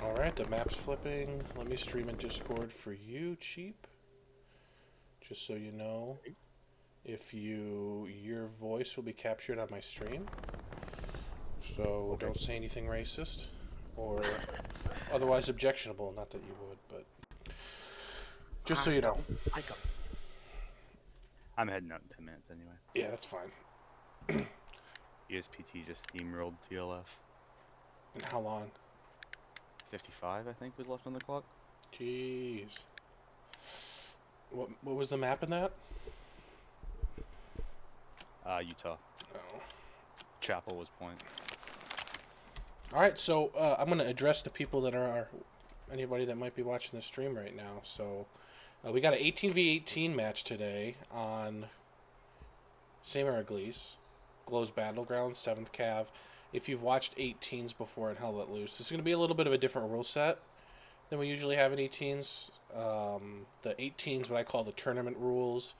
Alright, the map's flipping. Let me stream in Discord for you, Cheap. Just so you know, if your voice will be captured on my stream. So Okay. don't say anything racist or otherwise objectionable. Not that you would, but just so I you know. don't. I don't. I'm heading out in 10 minutes anyway. Yeah, that's fine. ESPT just steamrolled TLF. And how long? 55, I think, was left on the clock. Jeez. What was the map in that? Utah. Oh. Chapel was point. Alright, so I'm going to address the people that are anybody that might be watching the stream right now. So we got an 18v18 match today on St. Mariglis, Glow's Battlegrounds, 7th Cav. If you've watched 18s before in Hell Let Loose, this is going to be a little bit of a different rule set than we usually have in 18s. The 18s, what I call the tournament rules,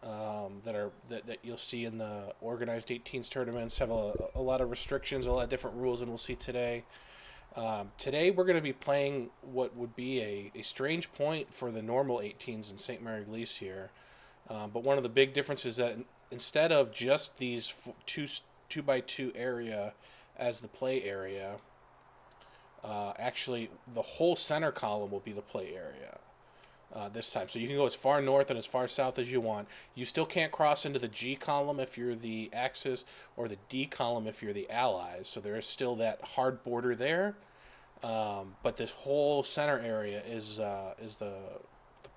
that you'll see in the organized 18s tournaments, have a lot of restrictions, a lot of different rules than we'll see today. Today we're going to be playing what would be a strange point for the normal 18s in St. Mariglis here. But one of the big differences is that instead of just these 2x2 area as the play area, actually the whole center column will be the play area this time. So you can go as far north and as far south as you want. You still can't cross into the G column if you're the Axis or the D column if you're the Allies. So there is still that hard border there. But this whole center area is the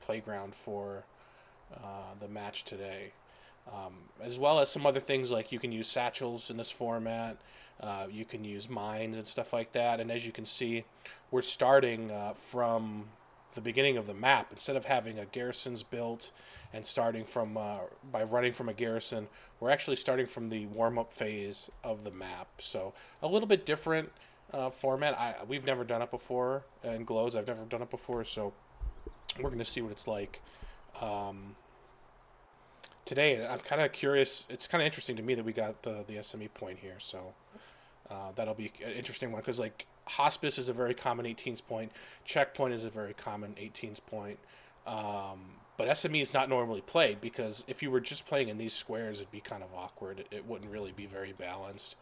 playground for the match today. As well as some other things like you can use satchels in this format. You can use mines and stuff like that. And as you can see, we're starting from the beginning of the map. Instead of having a garrisons built and starting from by running from a garrison, we're actually starting from the warm-up phase of the map. So a little bit different format. We've never done it before in Glows. I've never done it before, so we're going to see what it's like today. I'm kind of curious. It's kind of interesting to me that we got the SME point here, so that'll be an interesting one because like Hospice is a very common 18s point, Checkpoint is a very common 18s point, but SME is not normally played because if you were just playing in these squares, it'd be kind of awkward. It wouldn't really be very balanced,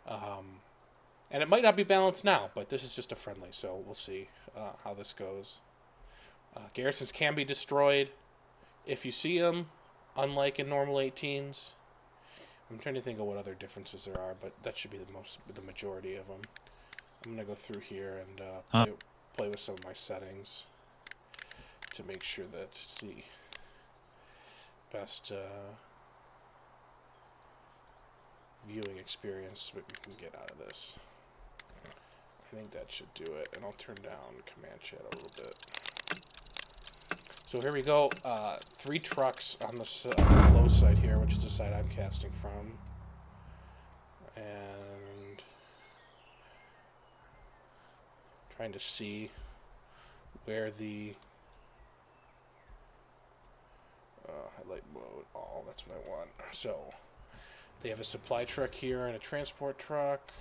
and it might not be balanced now, but this is just a friendly, so we'll see how this goes. Garrisons can be destroyed if you see them, unlike in normal 18s. I'm trying to think of what other differences there are, but that should be the majority of them. I'm going to go through here and play with some of my settings to make sure that it's the best viewing experience that we can get out of this. I think that should do it, and I'll turn down command chat a little bit. So here we go. 3 trucks on the low side here, which is the side I'm casting from. And trying to see where the highlight mode, all, that's what I want. So they have a supply truck here and a transport truck.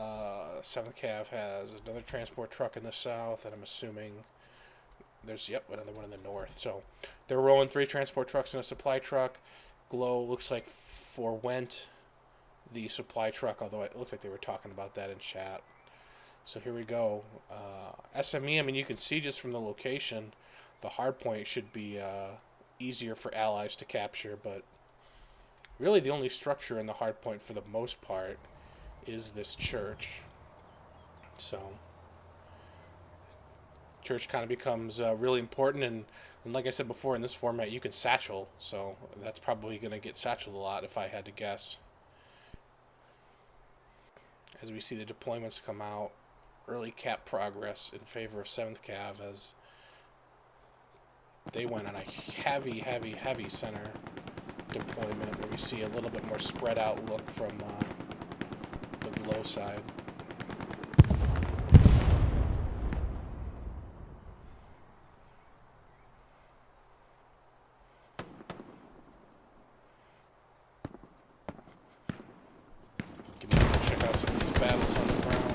7th Cav has another transport truck in the south, and I'm assuming there's, another one in the north. So they're rolling 3 transport trucks and a supply truck. Glow looks like forwent the supply truck, although it looked like they were talking about that in chat. So here we go. SME, I mean, you can see just from the location, the hard point should be easier for allies to capture, but really the only structure in the hard point for the most part is this church. So church kind of becomes really important, and like I said before, in this format you can satchel, so that's probably going to get satcheled a lot if I had to guess. As we see the deployments come out, early cap progress in favor of 7th Cav as they went on a heavy center deployment where we see a little bit more spread out look from the Glow side. Check out some of these battles on the ground.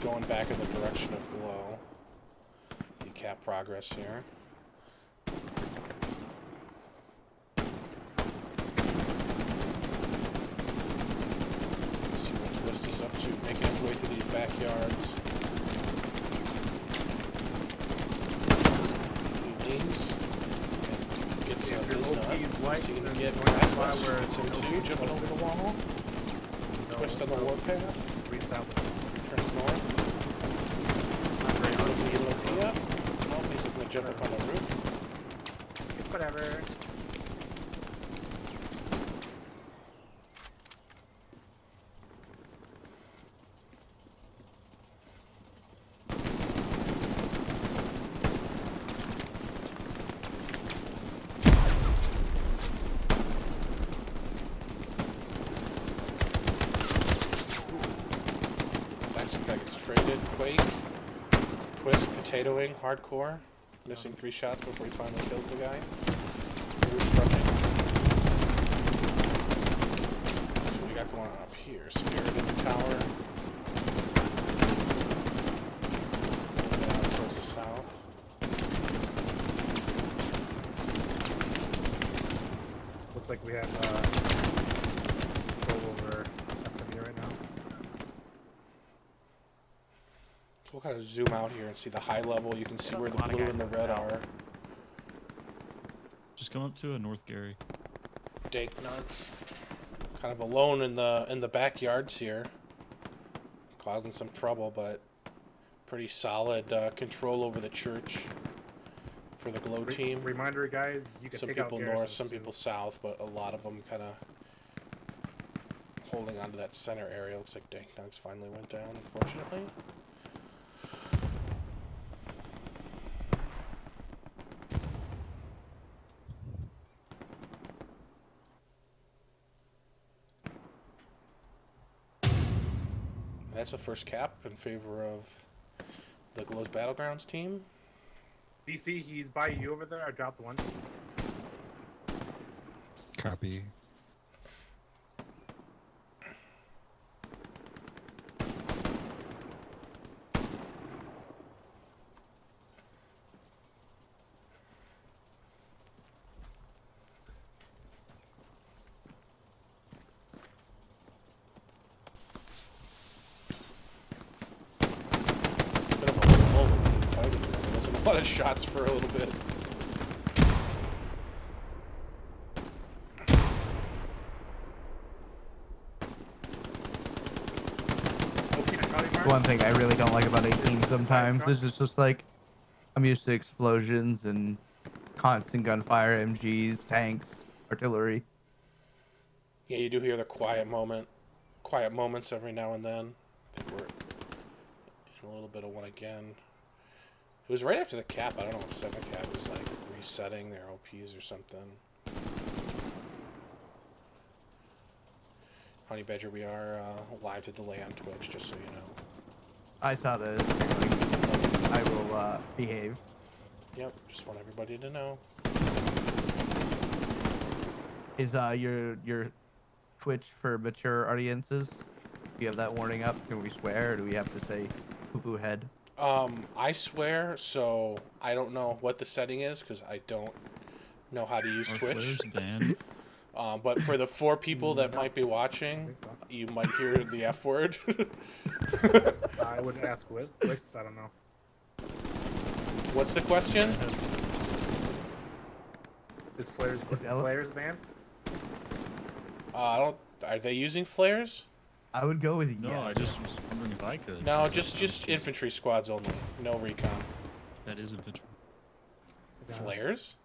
going back in the direction of glow. Decap progress here. See what Twist is up to, making his way through these backyards. He leans and gets his nut. Seeing to get Rasmus, gets him too, jumping over the wall. Twist on the warpath. Turns north. Looking up. Oh, he's looking to jump up on the roof. It's whatever. Gets traded. Quake. Twist. Potatoing. Hardcore. Missing 3 shots before he finally kills the guy. Roof rushing. So what we got going on up here? Spirit in the tower. Down towards the south. Looks like we have control over SME right now. We'll kind of zoom out here and see the high level. You can see where the blue and the red are. Just come up to a North Gary. Dank nuts. Kind of alone in the backyards here. Causing some trouble, but pretty solid control over the church for the glow team. Reminder, guys, you can Some take out people Garrison north, some soon. people south, but a lot of them kind of holding onto that center area. Looks like Dank Nugs finally went down, unfortunately. That's the first cap in favor of the Glow's Battlegrounds team. DC, he's by you over there. I dropped one. Copy. Bit of a lull in the fighting there. There wasn't a lot of shots for a little bit. One thing I really don't like about 18 sometimes is it's just like I'm used to explosions and constant gunfire, MGs, tanks, artillery. Yeah, you do hear the quiet moments every now and then. I think we're in a little bit of one again. It was right after the cap. I don't know if second cap was like resetting their OPs or something. Honey Badger, we are live to delay on Twitch, just so you know. I saw this. I will behave. Yep, just want everybody to know. Is your Twitch for mature audiences? Do you have that warning up? Can we swear, or do we have to say poo-poo head? I swear, so I don't know what the setting is because I don't know how to use Our Twitch. Flair's banned. But for the 4 people that might be watching, you might hear the F word. I would ask Wix. I don't know. What's the question? Is Flares banned? I don't. Are they using flares? I would go with yes. No, I just was wondering if I could. No, 'cause just that sounds infantry squads only. No recon. That is infantry. Flares?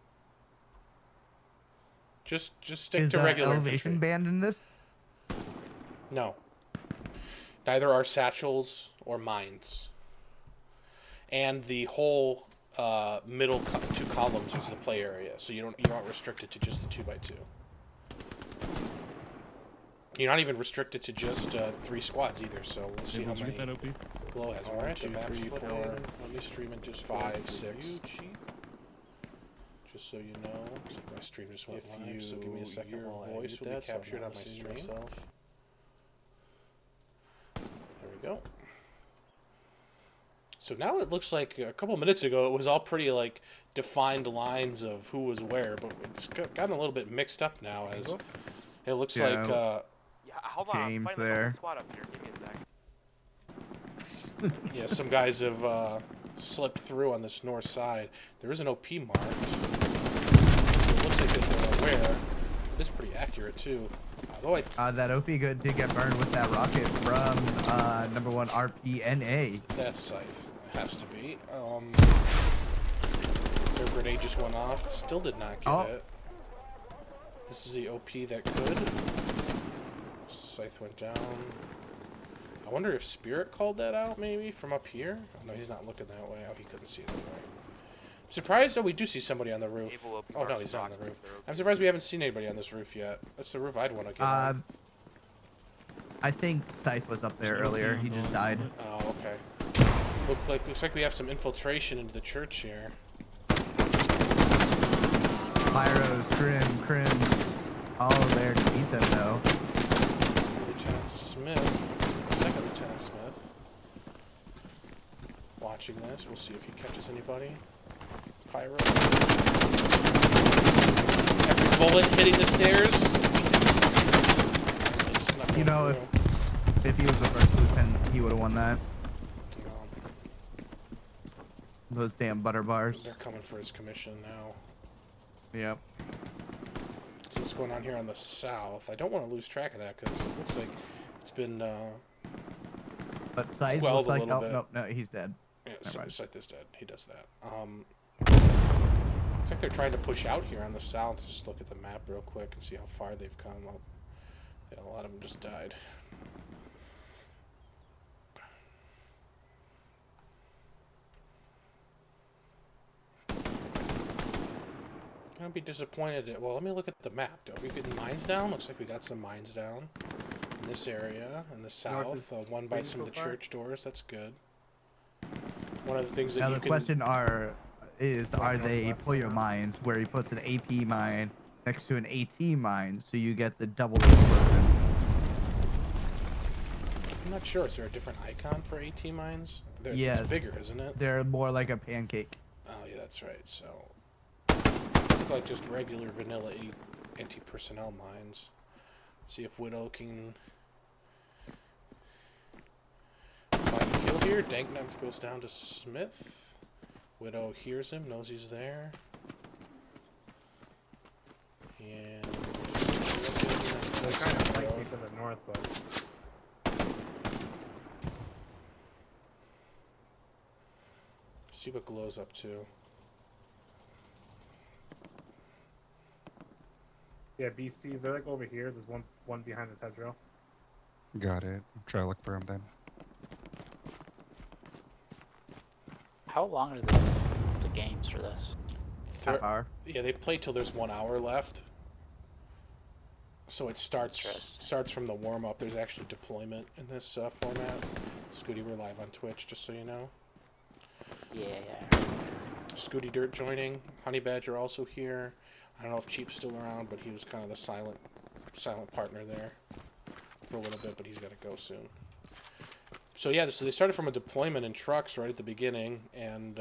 Just stick Is to regular elevation infantry. banned in this? No. Neither are satchels or mines. And the whole middle 2 columns is the play area, so you're not restricted to just the 2x2. You're not even restricted to just 3 squads either. So we'll see Hey, how did you many get that OP? Glow has. 1, 2, 3, 4. Let me stream it just 5, 6. Just so you know, my stream just went live, so give me a second while I edit that, captured on my stream. There we go. So now it looks like a couple minutes ago it was all pretty like defined lines of who was where, but it's gotten a little bit mixed up now as it looks Yeah. like Yeah, hold on. I'm James fighting like a there. whole squad up here. Give me a sec. yeah, some guys have slipped through on this north side. There is an OP marked. So it looks like they're aware. It's pretty accurate too. Although That OP good did get burned with that rocket from number 1 RPNA. that's Scythe. It has to be. Their grenade just went off. Still did not get it. This is the OP that could. Scythe went down. I wonder if Spirit called that out, maybe, from up here? Oh, no, he's not looking that way. Oh, he couldn't see it that way. I'm surprised, though, we do see somebody on the roof. Oh, no, he's not on the roof. I'm surprised we haven't seen anybody on this roof yet. That's the roof I'd want to get on. I think Scythe was up there earlier. He just died. Oh, okay. Looks like we have some infiltration into the church here. Pyros, Crim, all there to beat them, though. Lieutenant Smith, second Lieutenant Smith, watching this. We'll see if he catches anybody. Pyro. Every bullet hitting the stairs. You know, if he was the first lieutenant, he would have won that. Those damn butter bars. They're coming for his commission now. Yep. So what's going on here on the south? I don't want to lose track of that because it looks like it's been But Scythe quelled looks a like little bit. No, he's dead. Yeah, Never mind. Scythe is dead. He does that. Looks like they're trying to push out here on the south. Just look at the map real quick and see how far they've come. Well, yeah, a lot of them just died. I'm gonna be disappointed at, well, let me look at the map. Are we getting mines down? Looks like we got some mines down in this area, in the south, one by some of the church doors. That's good. One of the things that Now you the can... question are they Puyo mines where he puts an AP mine next to an AT mine so you get the double explosion? I'm not sure. Is there a different icon for AT mines? Yes. It's bigger, isn't it? They're more like a pancake. Oh, yeah, that's right. So, it's like just regular vanilla anti-personnel mines. See if Widow can find a kill here. Danknuts goes down to Smith. Widow hears him, knows he's there. And They're kind of flanking to the north, but see what Glow's up to. yeah, BC, they're like over here. There's one behind this hedgerow. Got it. Try to look for him then. How long are the games for this? Half hour. Yeah, they play till there's 1 hour left. So it starts from the warm up. There's actually deployment in this format. Scooty, we're live on Twitch, just so you know. Yeah. Scooty Dirt joining. Honey Badger also here. I don't know if Cheap's still around, but he was kind of the silent partner there for a little bit, but he's got to go soon. So yeah, so they started from a deployment in trucks right at the beginning, and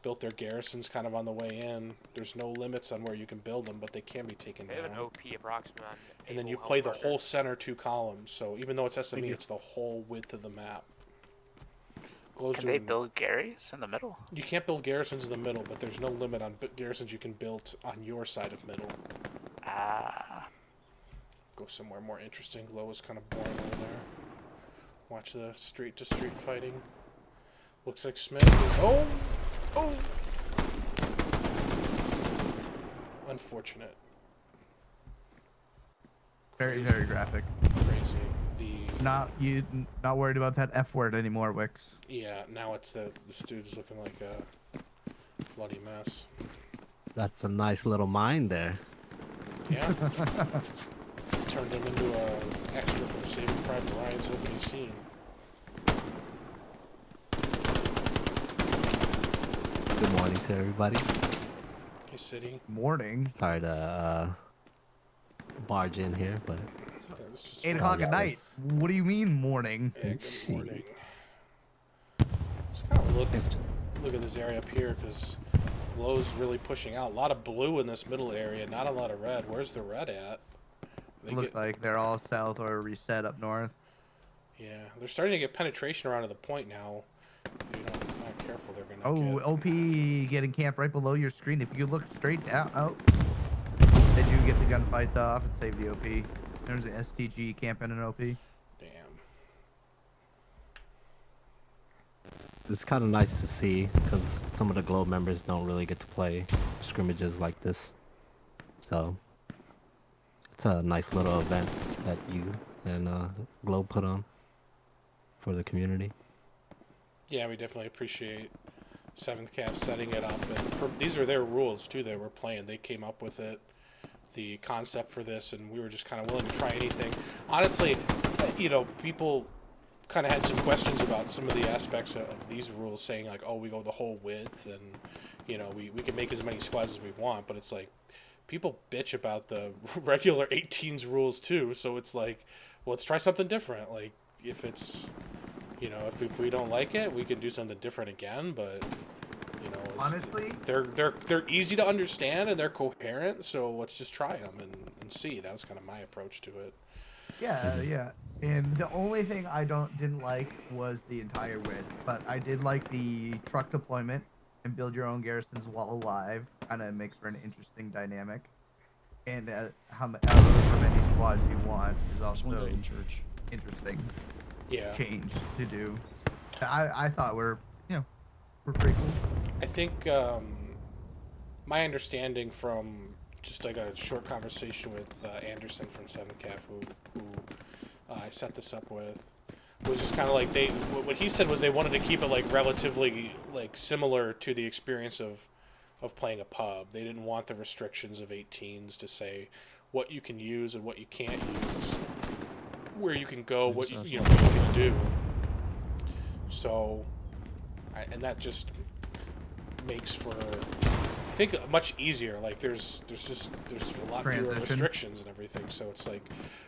built their garrisons kind of on the way in. There's no limits on where you can build them, but they can be taken They down. have an OP approximate on And then able you health play the marker. whole center 2 columns. So even though it's SME, it's the whole width of the map. Glow's Can they doing- build Garys in the middle? You can't build garrisons in the middle, but there's no limit on garrisons you can build on your side of middle. Ah. Go somewhere more interesting. Glow is kind of boring over there. Watch the street-to-street fighting. Looks like Smith is... Oh! Unfortunate. Very, very graphic. Crazy. Not worried about that F word anymore, Wix. Yeah, now it's this dude's looking like a bloody mess. That's a nice little mine there. Yeah. Turned him into a extra from Saving Private Ryan's opening scene. Good morning to everybody. Hey, City. Morning. Sorry to barge in here, but This is 8 o'clock at night. What do you mean morning? Yeah, good morning. Just look at this area up here because glow's really pushing out. A lot of blue in this middle area, not a lot of red. Where's the red at? Looks like they're all south or reset up north. Yeah, they're starting to get penetration around to the point now. If you're not careful, they're gonna. Oh, get... OP getting camped right below your screen. If you look straight down, they do get the gunfights off and save the OP. There's an STG camping an OP. Damn. It's kind of nice to see because some of the Globe members don't really get to play scrimmages like this. So it's a nice little event that you and Globe put on for the community. Yeah, we definitely appreciate 7th Cap setting it up. And these are their rules, too, that we're playing. They came up with it, the concept for this, and we were just kind of willing to try anything. Honestly, people kind of had some questions about some of the aspects of these rules, saying, like, oh, we go the whole width, and, we can make as many squads as we want, but it's like, people bitch about the regular 18s rules, too, so it's like, well, let's try something different. Like, if it's... if we don't like it, we can do something different again. But honestly, they're easy to understand and they're coherent. So let's just try them and see. That was kind of my approach to it. Yeah. And the only thing I didn't like was the entire width, but I did like the truck deployment and build your own garrisons while alive. Kind of makes for an interesting dynamic. And however many squads you want is There's one also guy in church. interesting. Yeah. Change to do. I thought we're pretty cool. I think my understanding from just like a short conversation with Anderson from 7th Cap, who I set this up with, was just kind of like what he said was they wanted to keep it like relatively like similar to the experience of playing a pub. They didn't want the restrictions of 18s to say what you can use and what you can't use, where you can go, what what you can do. So, and that just makes for, I think, much easier. Like there's a lot fewer restrictions and everything. So it's like,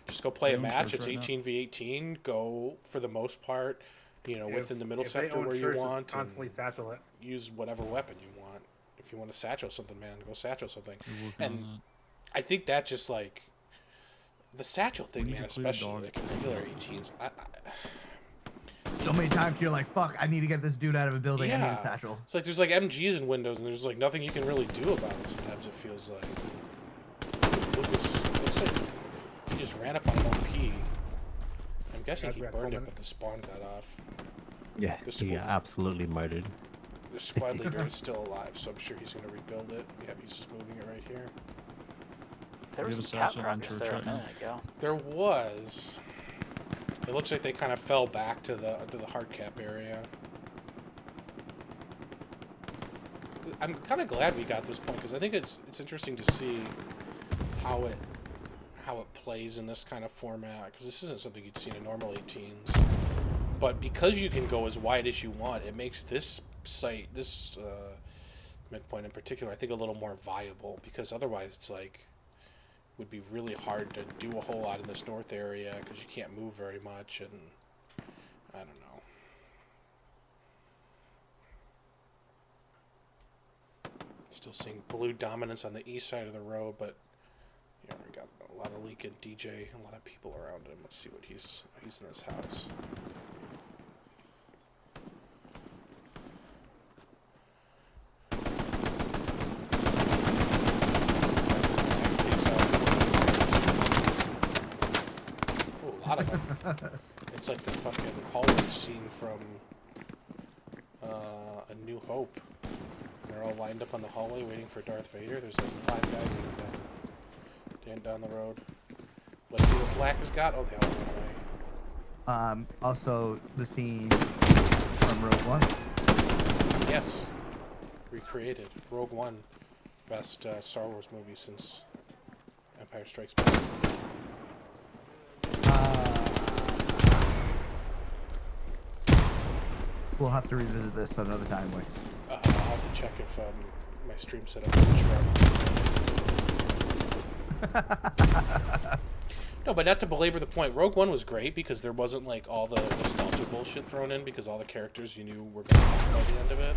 just go play a match. It's 18v18. Go for the most part, within the middle sector where you want. Constantly satchel it. Use whatever weapon you want. If you want to satchel something, man, go satchel something. And I think that just like. The satchel thing, man, especially like regular 18s. So many times you're like, fuck, I need to get this dude out of a building. Yeah. I need a satchel. It's like there's like MGs in Windows, and there's like nothing you can really do about it. Sometimes it feels like looks like he just ran up on an OP. I'm guessing he burned it, but the spawn got off. Yeah, he absolutely murdered. The squad leader is still alive, so I'm sure he's going to rebuild it. Yeah, he's just moving it right here. There was some cap progress there a minute ago. There was. It looks like they kind of fell back to the hard cap area. I'm kind of glad we got this point because I think it's interesting to see how it plays in this kind of format, because this isn't something you'd see in a normal 18s. But because you can go as wide as you want, it makes this site, this midpoint in particular, I think a little more viable, because otherwise it's like would be really hard to do a whole lot in this north area because you can't move very much, and I don't know. Still seeing blue dominance on the east side of the road, but yeah, we got a lot of leaking DJ, a lot of people around him. Let's see what he's in his house. It's like the fucking hallway scene from A New Hope. They're all lined up on the hallway waiting for Darth Vader. There's like 5 guys down the road. Let's see what Black has got. Oh, they all went away. Also the scene from Rogue One. Yes. Recreated. Rogue One. Best Star Wars movie since Empire Strikes Back. We'll have to revisit this another time, Wix. I'll have to check if my stream setup is No, but not to belabor the point, Rogue One was great because there wasn't like all the nostalgia bullshit thrown in because all the characters you knew were going to die by the end of it.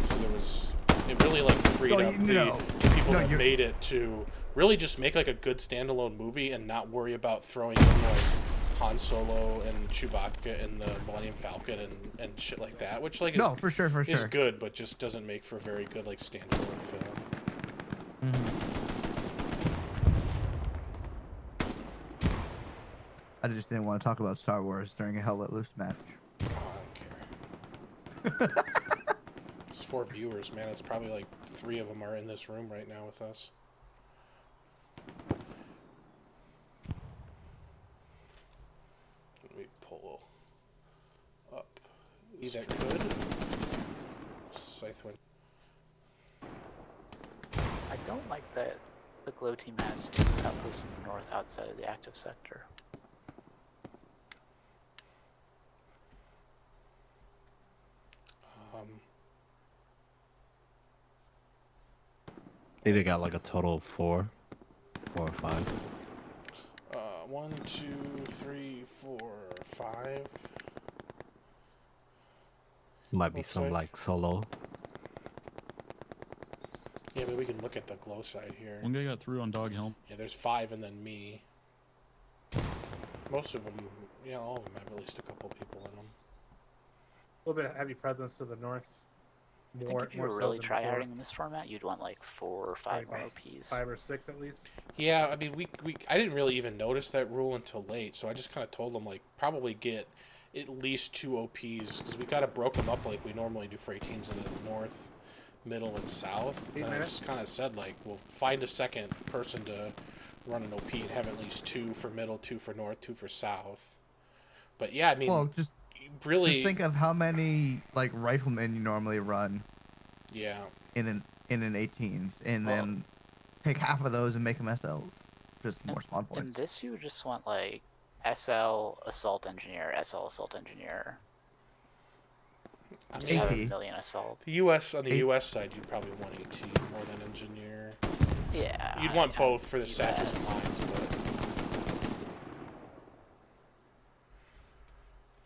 So there was, it really like freed No, up the people that made it to really just make like a good standalone movie and not worry about throwing in like Han Solo and Chewbacca and the Millennium Falcon and shit like that, which like is, No, for sure, is good, but just doesn't make for a very good like standalone film. I just didn't want to talk about Star Wars during a Hell Let Loose match. I don't care. It's 4 viewers, man. It's probably like 3 of them are in this room right now with us. Let me pull up. Is that good? Scythe went. I don't like that the glow team has 2 outposts in the north outside of the active sector. I think they got like a total of 4 or 5. 1, 2, 3, 4, 5. Might be Looks some like. like solo. Yeah, but we can look at the glow side here. One guy got through on dog helm. Yeah, there's 5 and then me. Most of them, yeah, all of them have at least a couple people in them. A little bit of heavy presence to the north. I think if you were really tryharding in this format, you'd want like 4 or 5 more OPs. 5 or 6 at least. Yeah, I mean, I didn't really even notice that rule until late, so I just kind of told them, like, probably get at least 2 OPs, because we kind of broke them up like we normally do for 18s into the north, middle, and south. And I just kind of said, like, we'll find a second person to run an OP and have at least 2 for middle, 2 for north, 2 for south. But yeah, I mean, Well, just think of how many like riflemen you normally run. Yeah. In an 18s, and then take half of those and make them SLs. Just more spawn points. In this, you would just want like SL Assault Engineer, SL Assault Engineer. Just have a million assault. The US on the US side, you'd probably want AT more than engineer. Yeah. You'd want both for the satchels and mines, but.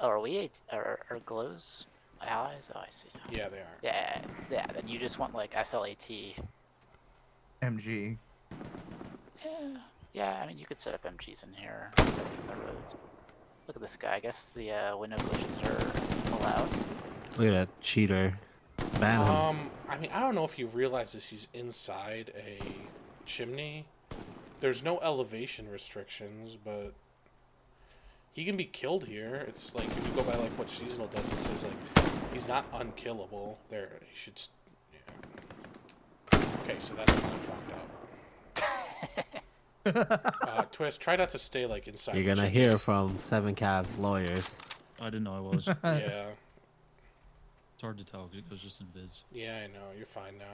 Oh, are we are glows allies? Oh, I see. Yeah, they are. Yeah. Then you just want like SLAT. MG. Yeah. I mean, you could set up MGs in here. The roads. Look at this guy. I guess the window glitches are allowed. Look at that cheater. Ban him. I mean, I don't know if he realizes he's inside a chimney. There's no elevation restrictions, but he can be killed here. It's like, if you go by like what Seasonal does, it says like he's not unkillable. There, he should. Yeah. Okay, so that's kind of fucked up. Twist, try not to stay like inside. You're gonna hear from 7 Cavs lawyers. I didn't know I was. Yeah. It's hard to tell. It goes just in viz. Yeah, I know. You're fine now.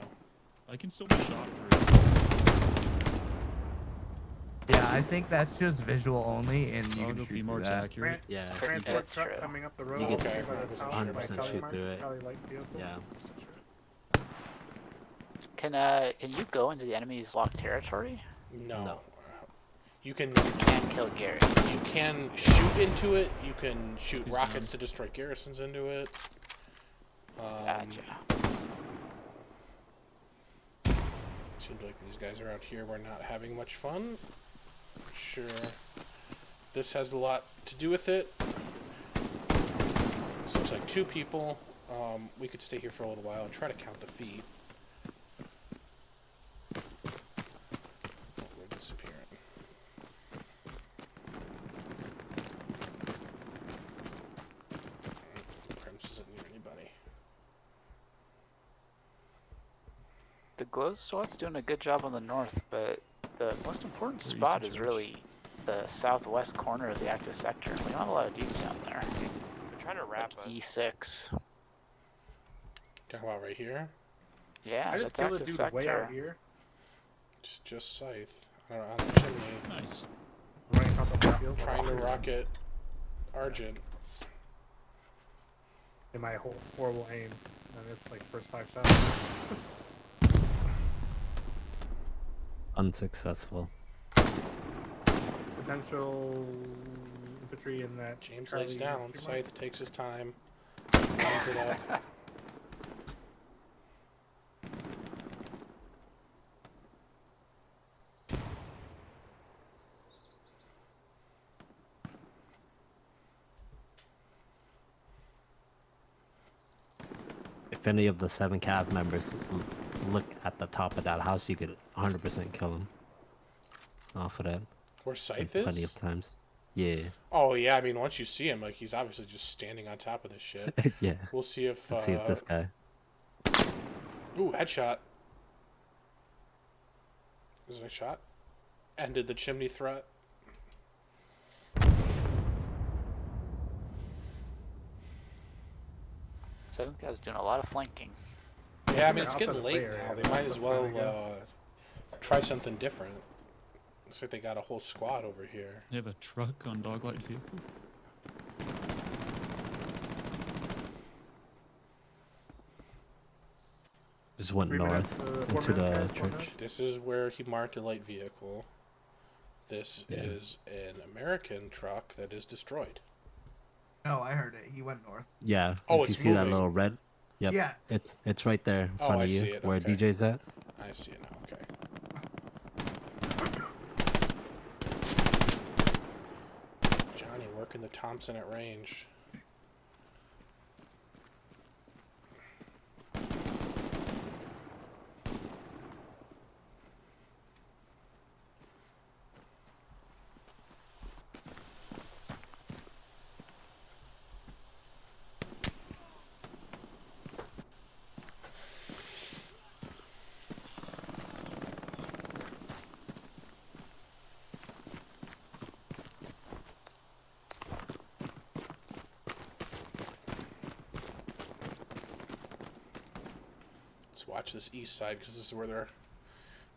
I can still be shot through. Yeah, I think that's just visual only, and you can shoot through that. Accurate. Yeah. Transport truck coming up the road. You can Okay. 100% shoot through it. Yeah. Can you go into the enemy's locked territory? No. You can. You can't kill Gary. You can shoot into it. You can shoot rockets to destroy garrisons into it. Gotcha. Seems like these guys are out here. We're not having much fun. Sure. This has a lot to do with it. This looks like 2 people. We could stay here for a little while and try to count the feet. Oh, we're disappearing. Premise isn't near anybody. The glow SWAT's doing a good job on the north, but the most important spot is really the southwest corner of the active sector. We don't have a lot of dudes down there. They're trying to wrap us. E6. Talking about right here? Yeah, I just that's killed a active dude sector. way out here. It's just Scythe. I don't know, on the chimney. Nice. Running across the whole field. Trying to rocket Argent. In my horrible aim. And it's like first 5 shots. Unsuccessful. But potential infantry in that. James Charlie lays down. infantry mark. Scythe takes his time. Lines it up. If any of the 7 Cav members look at the top of that house, you could 100% kill him off of that. Where Like, Scythe plenty is? of times. Yeah. Oh, yeah, I mean, once you see him, like, he's obviously just standing on top of this shit. Yeah. We'll see if, Let's see if this guy. Ooh, headshot. Is it a shot? Ended the chimney threat. Seventh guy's doing a lot of flanking. Yeah, I mean, They're it's outside getting the play late area, now. They but might as that's fine, well I guess. try something different. Looks like they got a whole squad over here. They have a truck on doglight vehicle. Just went 3 minutes, north 4 into minutes, the guys, 4 church. minutes. This is where he marked a light vehicle. This Yeah. is an American truck that is destroyed. No, I heard it. He went north. Yeah. Oh, if you it's see that moving. little red. Yep. Yeah. It's right there in Oh, front I of you see it, where okay. DJ's at. I see it now, okay. Johnny working the Thompson at range. Let's watch this east side because this is where they're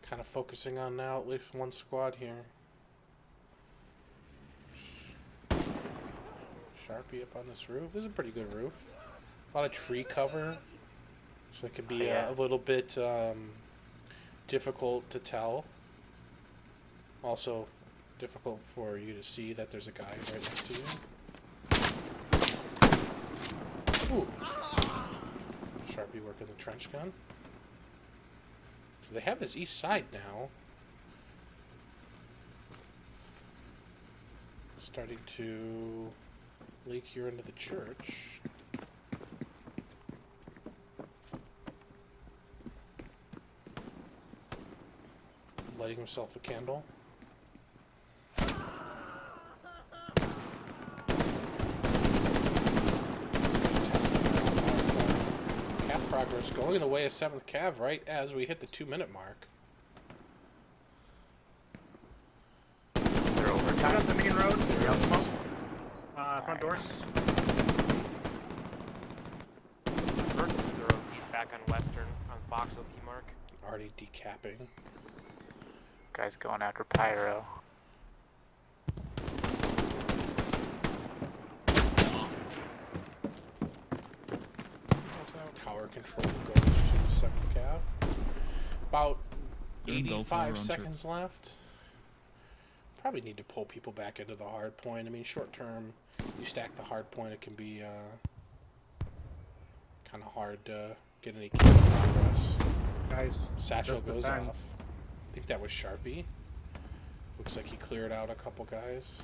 kind of focusing on now, at least one squad here. Sharpie up on this roof. This is a pretty good roof. A lot of tree cover, so it can be Yeah. a little bit difficult to tell. Also, difficult for you to see that there's a guy right next to you. Ooh. Sharpie working the trench gun. So they have this east side now. Starting to leak here into the church. Lighting himself a candle. Cav progress going the way of 7th Cav right as we hit the 2-minute mark. Is there Coming overtime? up the main road. Yep. Front door. First through the road, keep back on Western, on Fox OP mark. Already decapping. Guy's going after Pyro. Tower control goes to 7th Cav. About They're in Bellflower 85 on seconds left. Probably need to pull people back into the hard point. I mean, short term, you stack the hard point, it can be kind of hard to get any kill progress. Guys, Satchel just goes defend. off. I think that was Sharpie. Looks like he cleared out a couple guys.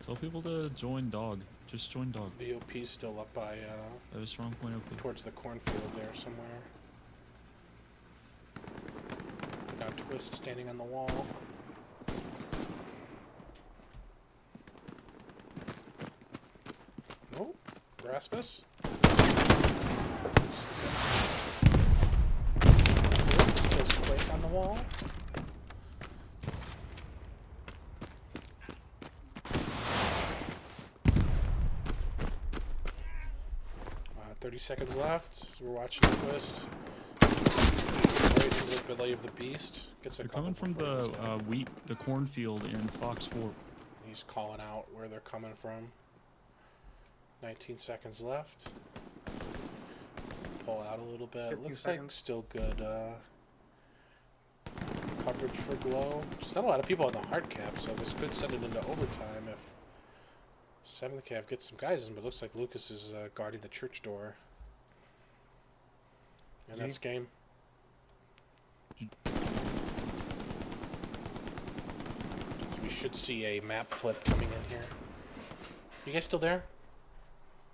Tell people to join dog. Just join dog. The OP's still up by They have a strong point OP. towards the cornfield there somewhere. Now Twist standing on the wall. Nope. Rasmus. Twist kills Quake on the wall. 30 seconds left. We're watching the Twist. Right into the belly of the beast. Gets a They're couple coming from before the he's dead. the cornfield in Fox 4. He's calling out where they're coming from. 19 seconds left. Pull out a little bit. 15 Looks seconds. like still good cover coverage for Glow. Just not a lot of people on the hard cap, so this could send it into overtime if 7th Cav gets some guys in, but it looks like Lucas is guarding the church door. And that's game. So we should see a map flip coming in here. You guys still there?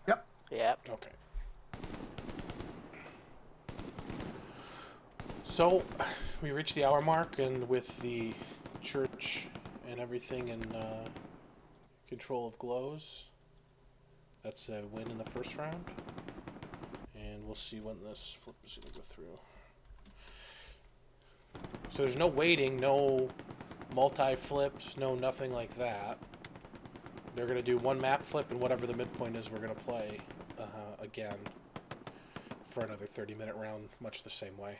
Yep. Yep. Okay. So, we reached the hour mark, and with the church and everything in control of Glows, that's a win in the first round. And we'll see when this flip is going to go through. So there's no waiting, no multi-flips, no nothing like that. They're going to do one map flip, and whatever the midpoint is, we're going to play again for another 30-minute round, much the same way.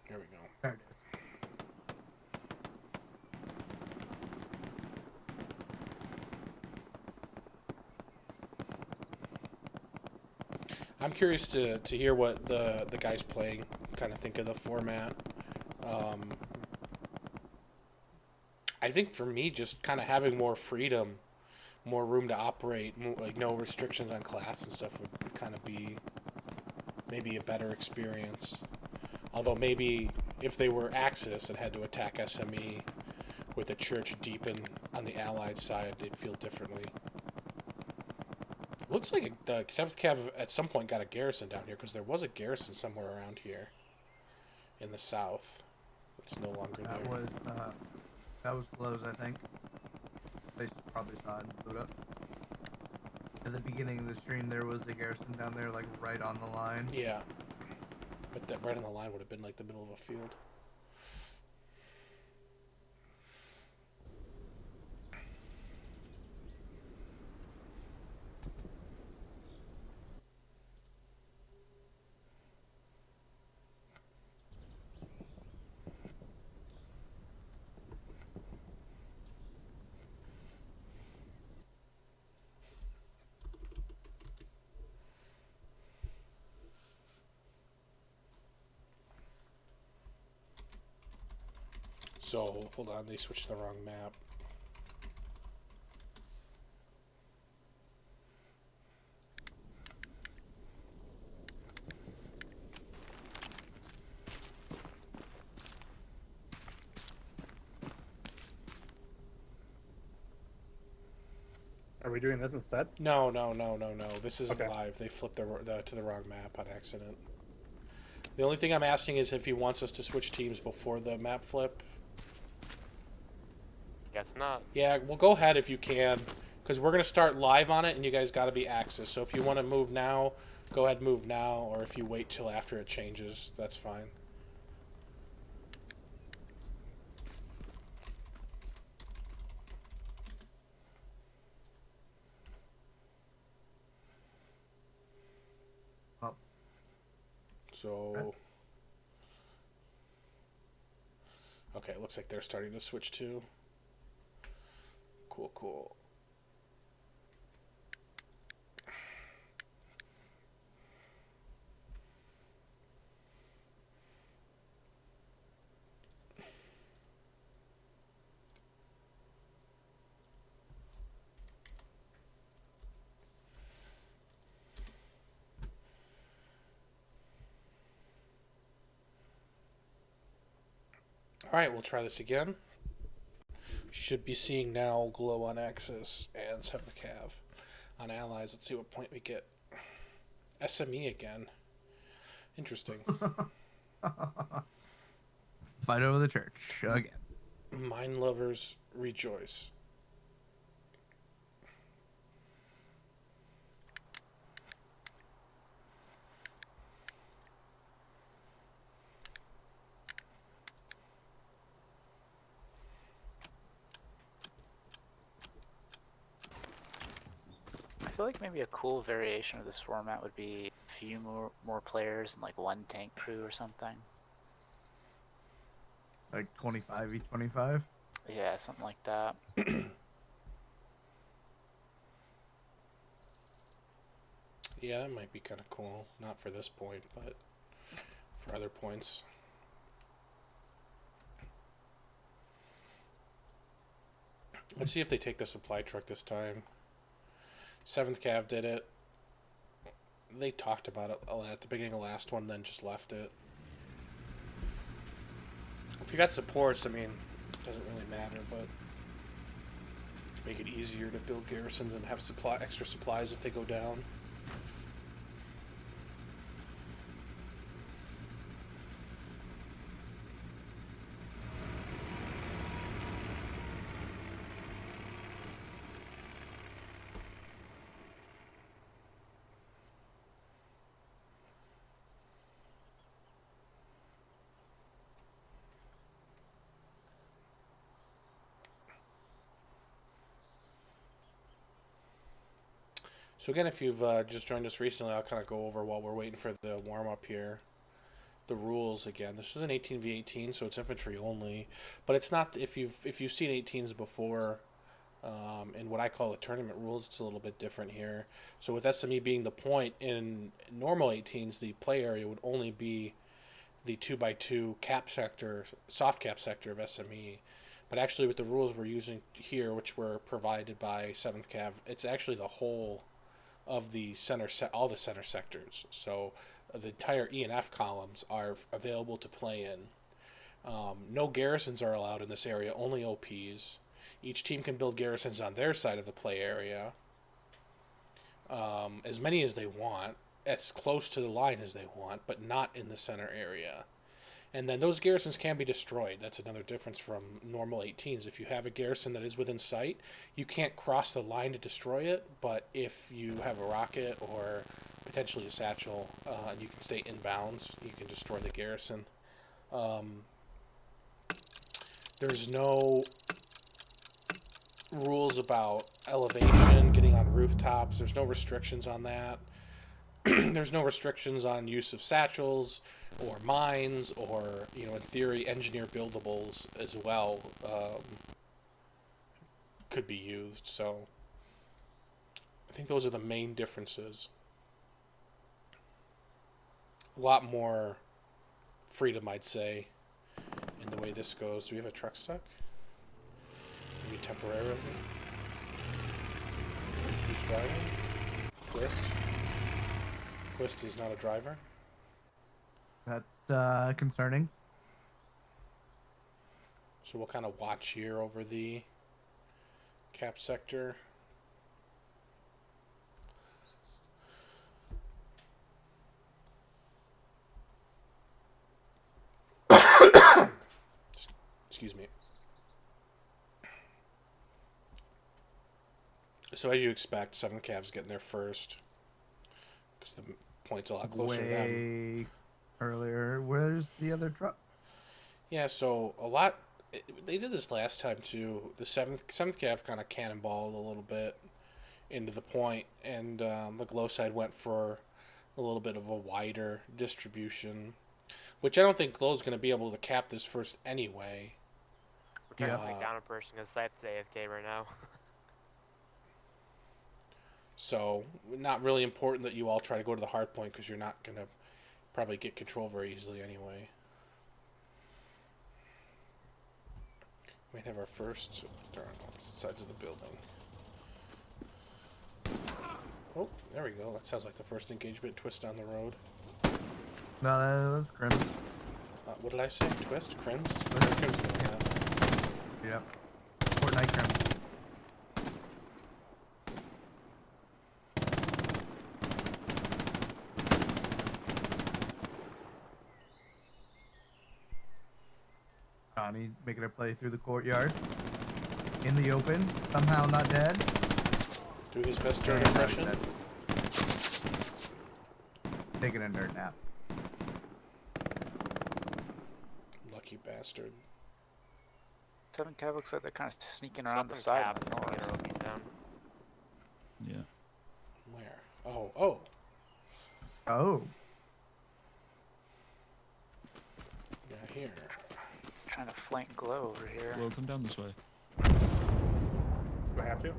Here we go. There it is. I'm curious to hear what the guys playing kind of think of the format. I think for me, just kind of having more freedom, more room to operate, like no restrictions on class and stuff would kind of be maybe a better experience. Although maybe if they were Axis and had to attack SME with the church deep in on the Allied side, they'd feel differently. Looks like the 7th Cav at some point got a garrison down here, because there was a garrison somewhere around here in the south. It's no longer there. That was Glows, I think. They probably saw it and blew it up. At the beginning of the stream, there was a garrison down there, like right on the line. Yeah. But that right on the line would have been like the middle of a field. So, hold on, they switched the wrong map. Are we doing this instead? No. This isn't Okay. live. They flipped to the wrong map on accident. The only thing I'm asking is if he wants us to switch teams before the map flip. Guess not. Yeah, well, go ahead if you can, because we're going to start live on it, and you guys got to be Axis. So if you want to move now, go ahead and move now, or if you wait till after it changes, that's fine. Oh. So... Okay, it looks like they're starting to switch too. Cool. Alright, we'll try this again. Should be seeing now Glow on Axis and 7th Cav on Allies. Let's see what point we get. SME again. Interesting. Fight over the church again. Mine lovers rejoice. I feel like maybe a cool variation of this format would be a few more players and like one tank crew or something. Like 25v25. Yeah, something like that. Yeah, that might be kind of cool. Not for this point, but for other points. Let's see if they take the supply truck this time. 7th Cav did it. They talked about it at the beginning of the last one, then just left it. If you got supports, I mean, it doesn't really matter, but make it easier to build garrisons and have extra supplies if they go down. So again, if you've just joined us recently, I'll kind of go over while we're waiting for the warm-up here. The rules again. This is an 18v18, so it's infantry only, but it's not. If you've seen 18s before, in what I call the tournament rules, it's a little bit different here. So with SME being the point, in normal 18s, the play area would only be the 2x2 cap sector, soft cap sector of SME. But actually, with the rules we're using here, which were provided by 7th Cav, it's actually the whole of the all the center sectors. So the entire E and F columns are available to play in. No garrisons are allowed in this area, only OPs. Each team can build garrisons on their side of the play area, as many as they want, as close to the line as they want, but not in the center area. And then those garrisons can be destroyed. That's another difference from normal 18s. If you have a garrison that is within sight, you can't cross the line to destroy it, but if you have a rocket or potentially a satchel, and you can stay in bounds, you can destroy the garrison. There's no rules about elevation, getting on rooftops. There's no restrictions on that. There's no restrictions on use of satchels or mines or, in theory, engineer buildables as well could be used. So I think those are the main differences. A lot more freedom, I'd say, in the way this goes. Do we have a truck stuck? Maybe temporarily. Who's driving? Twist. Twist is not a driver. That's concerning. So we'll kind of watch here over the cap sector. Excuse me. So as you expect, 7th Cav's getting there first, because the point's a lot closer to them. Way earlier. Where's the other truck? Yeah, so they did this last time too. The 7th Cav kind of cannonballed a little bit into the point, and the glow side went for a little bit of a wider distribution, which I don't think Glow's going to be able to cap this first anyway. We're trying to take down a person because that's AFK right now. So, not really important that you all try to go to the hard point, because you're not going to probably get control very easily anyway. We might have our first... They're on opposite sides of the building. Oh, there we go. That sounds like the first engagement. Twist on the road. No, that's Crim. What did I say? Twist? Crims? Crims, yeah. Yep. Fortnite Crim. Johnny making a play through the courtyard. In the open. Somehow not dead. Do his best turn And impression. dead. Taking a nerd nap. Lucky bastard. 7 Cav looks like they're kind of sneaking around the Something's side. happened. on the Get our north. OPs down. Yeah. Where? Oh. Oh. Yeah, here. Trying to flank Glow over here. Well, come down this way. Do I have to?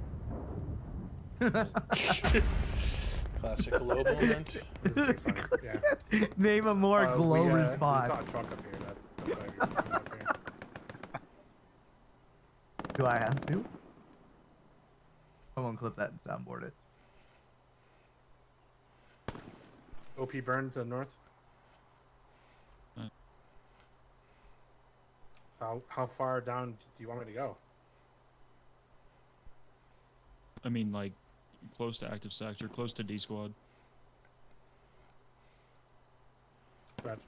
Classic glow moment. This is pretty funny. Yeah. Name a more glow We saw response. a truck up here. That's why we were coming up here. Do I have to? Someone clip that and soundboard it. OP burn to the north. Right. How far down do you want me to go? I mean, like, close to active sector, close to D squad. Roger.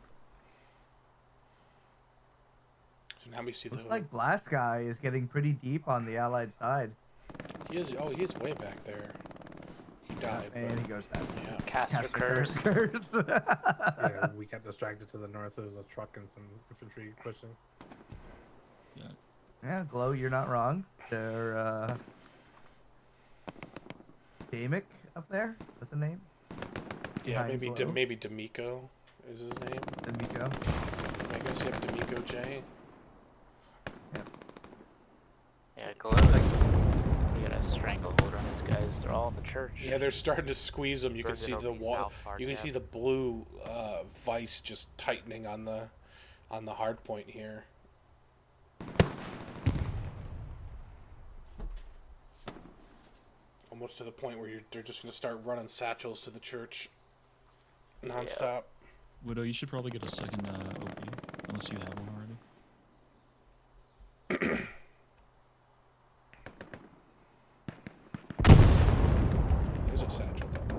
So now we see the. Looks like Blast Guy is getting pretty deep on the Allied side. He is. Oh, he's way back there. He died. And but, he goes down. yeah. Caster curse. Curse. Yeah, we got distracted to the north. There was a truck and some infantry pushing. Yeah. Yeah, Glow, you're not wrong. They're, Damic up there? That's the name? Yeah, Behind maybe Glow. maybe D'Amico is his name. D'Amico. I guess you have D'Amico J. Yeah, Glow. We got a stranglehold on these guys. They're all in the church. Yeah, they're starting to squeeze him. You can see Virgin the OP wall. South Park, You can yeah. see the blue vice just tightening on the hard point here. Almost to the point where they're just going to start running satchels to the church nonstop. Widow, you should probably get a second OP, unless you have one already. There's a satchel down there.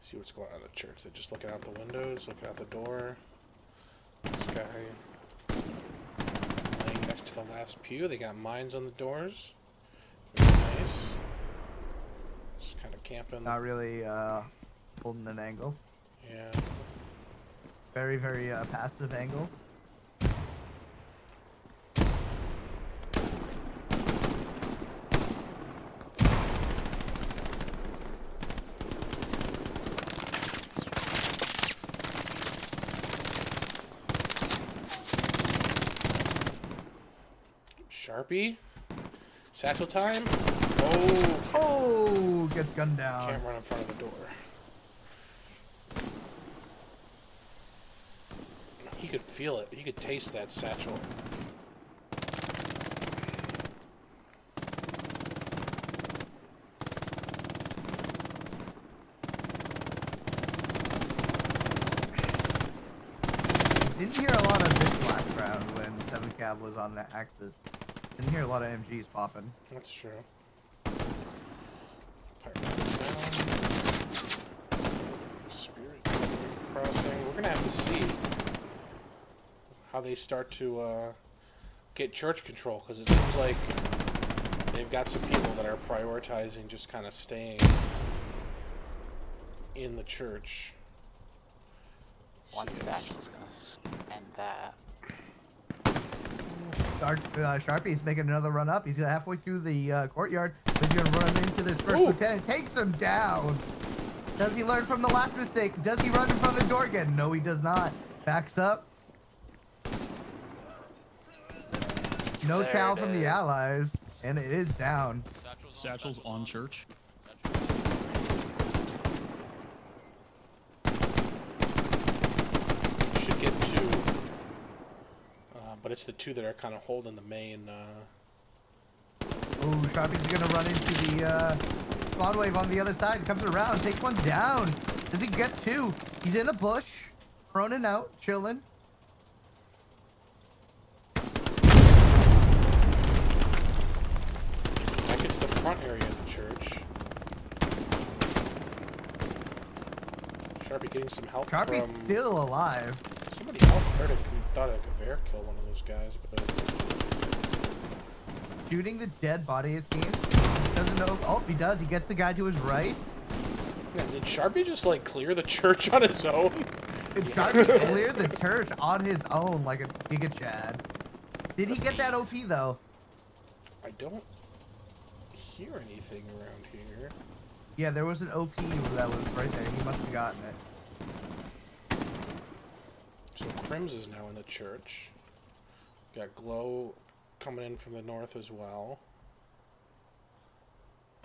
See what's going on in the church. They're just looking out the windows, looking out the door. This guy laying next to the last pew. They got mines on the doors. Very nice. Just kind of camping. Not really, holding an angle. Yeah. Very, very, passive angle. Sharpie. Satchel time. Oh. Oh, gets gunned down. Can't run in front of the door. He could feel it. He could taste that satchel. Didn't hear a lot of this last round when 7 Cav was on the Axis. Didn't hear a lot of MGs popping. That's true. Pirate down. Spirit crossing. We're gonna have to see how they start to get church control, because it seems like they've got some people that are prioritizing just kind of staying in the church. One satchel's gonna end that. Sharpie's making another run up. He's halfway through the courtyard. He's gonna run into this first Ooh. lieutenant. Takes him down. Does he learn from the last mistake? Does he run in front of the door again? No, he does not. Backs up. No There chow it from the is. Allies, and it is down. Satchel's on church. Should get two, but it's the two that are kind of holding the main. Oh, Sharpie's gonna run into the spawn wave on the other side. Comes around, takes one down. Does he get two? He's in the bush, running out, chilling. Like it's the front area of the church. Sharpie getting some help Sharpie's from still alive. somebody else. I heard it. Thought I could bear kill one of those guys, but Shooting the dead body, it seems. Doesn't know. Oh, he does. He gets the guy to his right. man, did Sharpie just like clear the church on his own? And Sharpie cleared the church on his own like a Giga Chad. Did he get that OP though? I don't hear anything around here. Yeah, there was an OP that was right there. He must have gotten it. So Crims is now in the church. Got Glow coming in from the north as well.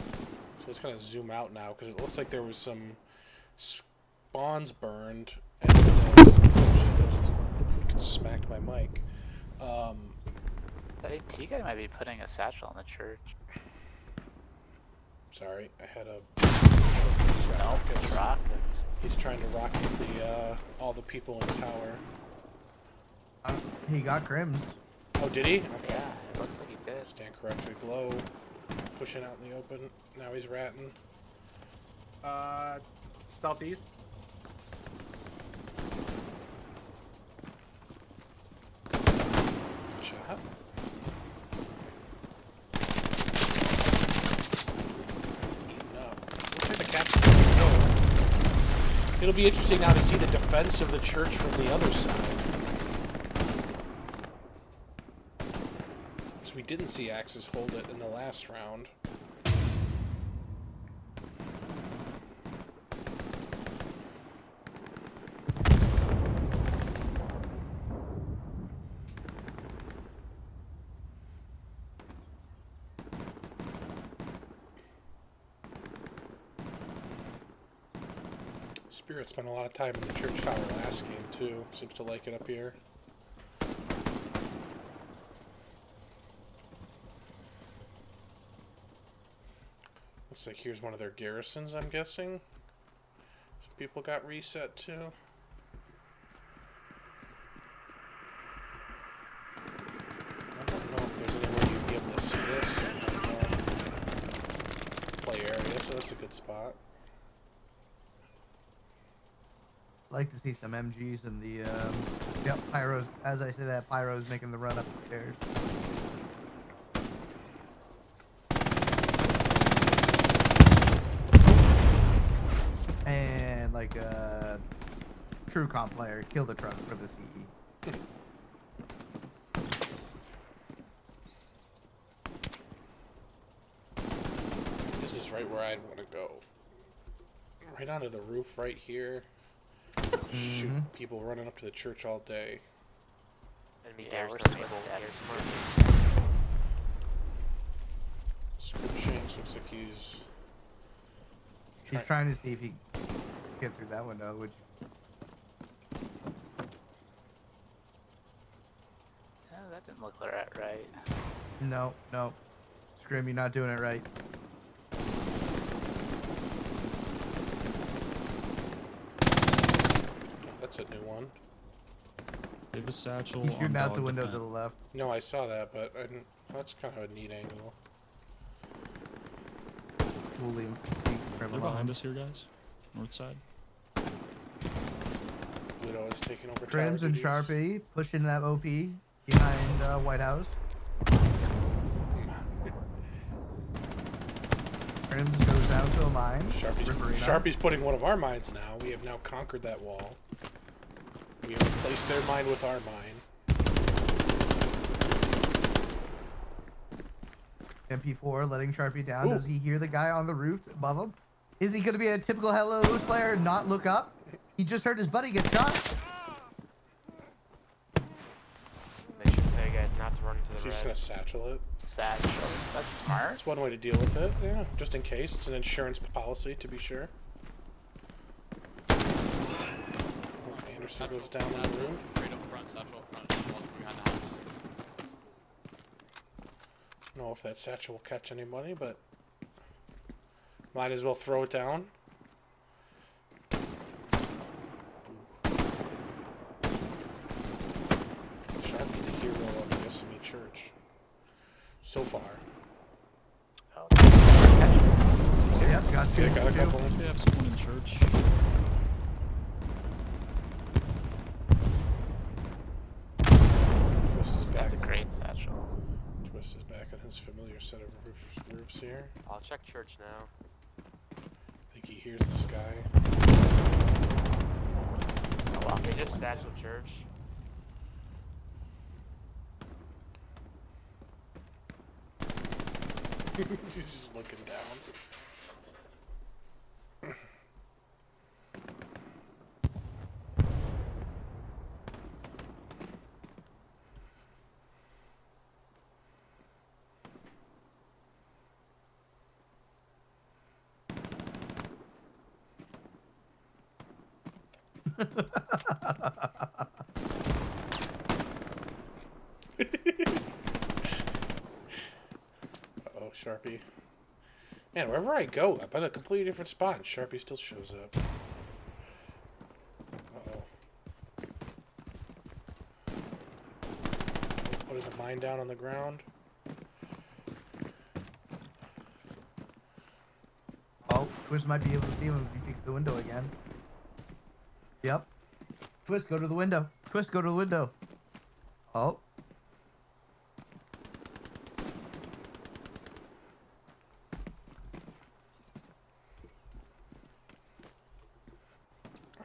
So let's kind of zoom out now because it looks like there was some spawns burned. And I just smacked my mic. That AT guy might be putting a satchel in the church. Sorry, I had a. Nope, it's rockets. He's trying to rocket the all the people in the tower. He got crims. Oh, did he? Okay. Yeah, it looks like he did. Stand correctly. Glow. Pushing out in the open. Now he's ratting. Southeast. Shot. Eating up. Looks like the caps are going to go. It'll be interesting now to see the defense of the church from the other side. So we didn't see Axis hold it in the last round. Spirit spent a lot of time in the church tower last game too. Seems to like it up here. Looks like here's one of their garrisons, I'm guessing. Some people got reset too. I don't know if there's anywhere you'd be able to see this. Play area, so that's a good spot. Like to see some MGs in the yep, Pyro's, as I say that, Pyro's making the run up the stairs. And like a true comp player, kill the truck for the CE. This is right where I'd want to go. Right onto the roof right here. Shoot people running up to the church all day. Enemy Yeah, we're garrison still table status. Scripshanks looks like he's He's trying to see if he can get through that window, which Yeah, that didn't look right. no. Scrim, you're not doing it right. That's a new one. They have a satchel. He's on shooting out dog the window to defense. the left. No, I saw that, but I didn't, that's kind of a neat angle. We'll leave Scrim They're alone. behind us here, guys. North side. Widow is taking over Crims tower and duties. Sharpie pushing that OP behind White House. Crims goes down to a mine. Sharpie's putting one of our mines now. We have now conquered that wall. We have replaced their mine with our mine. MP4 letting Sharpie down. Ooh. Does he hear the guy on the roof above him? Is he going to be a typical Hello Loose player and not look up? He just heard his buddy get shot. Make sure to tell you guys not to run into the She's just red. gonna satchel it. Satchel. That's smart. That's one way to deal with it. Yeah, just in case. It's an insurance policy to be sure. Anderson goes down on the roof. Right up front, satchel up front, walls behind the house. Don't know if that satchel will catch anybody, but might as well throw it down. Sharpie the hero of the SME Church. So far. Oh, Yep, got two. Yeah, got a couple. They have someone in church. Twist is back. that's a great satchel. Twist is back on his familiar set of roofs here. I'll check church now. I think he hears this guy. Oh, wow. They just satchel church. He's just looking down. Uh-oh, Sharpie. Man, wherever I go, I'm at a completely different spot, and Sharpie still shows up. Uh-oh. Putting the mine down on the ground. Oh, Twist might be able to see him if he peeks the window again. Yep. Twist, go to the window. Twist, go to the window. Oh.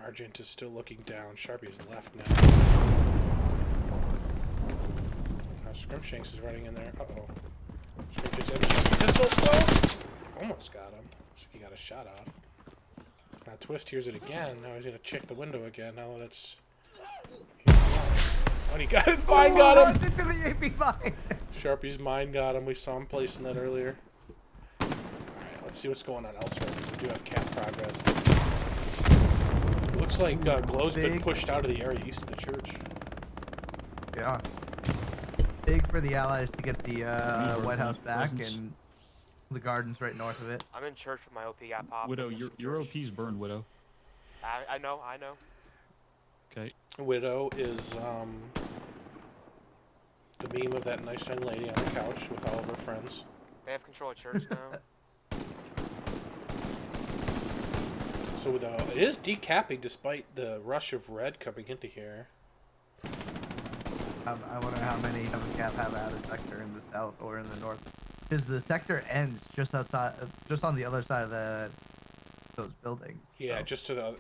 Argent is still looking down. Sharpie is left now. Now Scrimshanks is running in there. Uh-oh. Scrimshanks in. Pistol close! Almost got him. Looks like he got a shot off. Now Twist hears it again. Now he's going to check the window again. Now that's... Oh, he got it! Mine got him! Runs into the AP mine. Sharpie's mine got him. We saw him placing that earlier. Alright, let's see what's going on elsewhere, because we do have cap progress. Looks like Glow's been pushed out of the area east of the church. Yeah. Big for the Allies to get the White House back presence. and the gardens right north of it. I'm in church with my OP got popped. Widow, I'm in your church. OP's burned, Widow. I know. Okay. Widow is the meme of that nice young lady on the couch with all of her friends. They have control of church now. So it is decapping despite the rush of red coming into here. I wonder how many of the cap have out of sector in the south or in the north. Because the sector ends just outside, just on the other side of those buildings. Yeah, so. just to the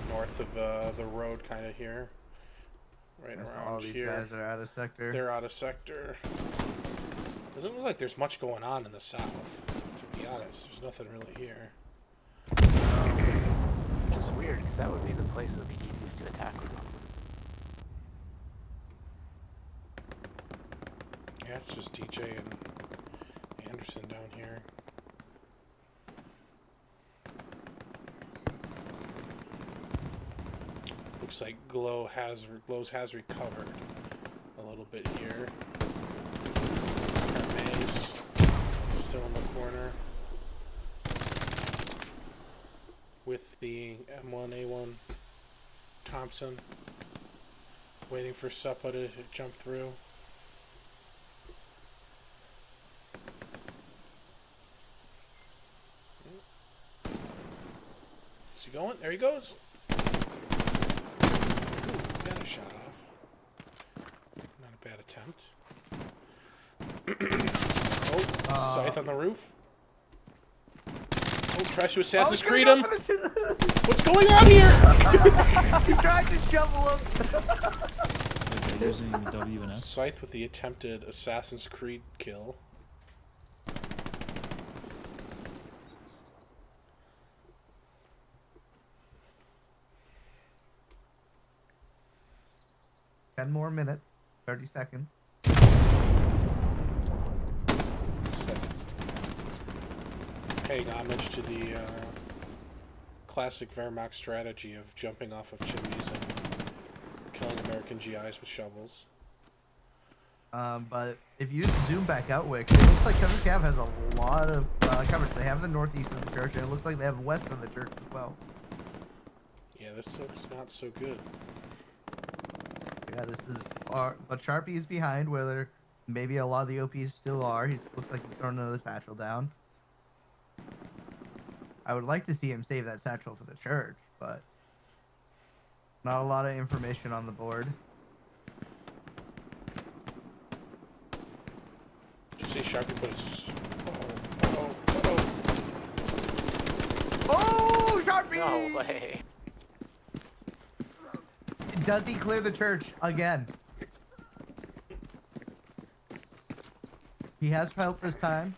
north of the road, kind of here, right around All these here. guys are out of sector. They're out of sector. Doesn't look like there's much going on in the south. To be honest, there's nothing really here. Which is weird, because that would be the place that would be easiest to attack from. Yeah, it's just DJ and Anderson down here. Looks like Glows has recovered a little bit here. Maze still in the corner with the M1A1 Thompson, waiting for Suppa to jump through. Is he going? There he goes. Got a shot off. Not a bad attempt. Scythe on the roof. Oh, tries to Assassin's Creed him. What's going on here? He tried to shovel him. Like they're using W and S. Scythe with the attempted Assassin's Creed kill. Ten more minutes. 30 seconds. Paying homage to the classic Wehrmacht strategy of jumping off of chimneys and killing American GIs with shovels. But if you zoom back out, Wick, it looks like 7th Cav has a lot of coverage. They have the northeast of the church, and it looks like they have west of the church as well. Yeah, this looks not so good. Yeah, this is but Sharpie is behind, where maybe a lot of the OPs still are. He looks like he's throwing another satchel down. I would like to see him save that satchel for the church, but not a lot of information on the board. Did you see Sharpie put his... Oh, Sharpie! No way. Does he clear the church again? He has help this time.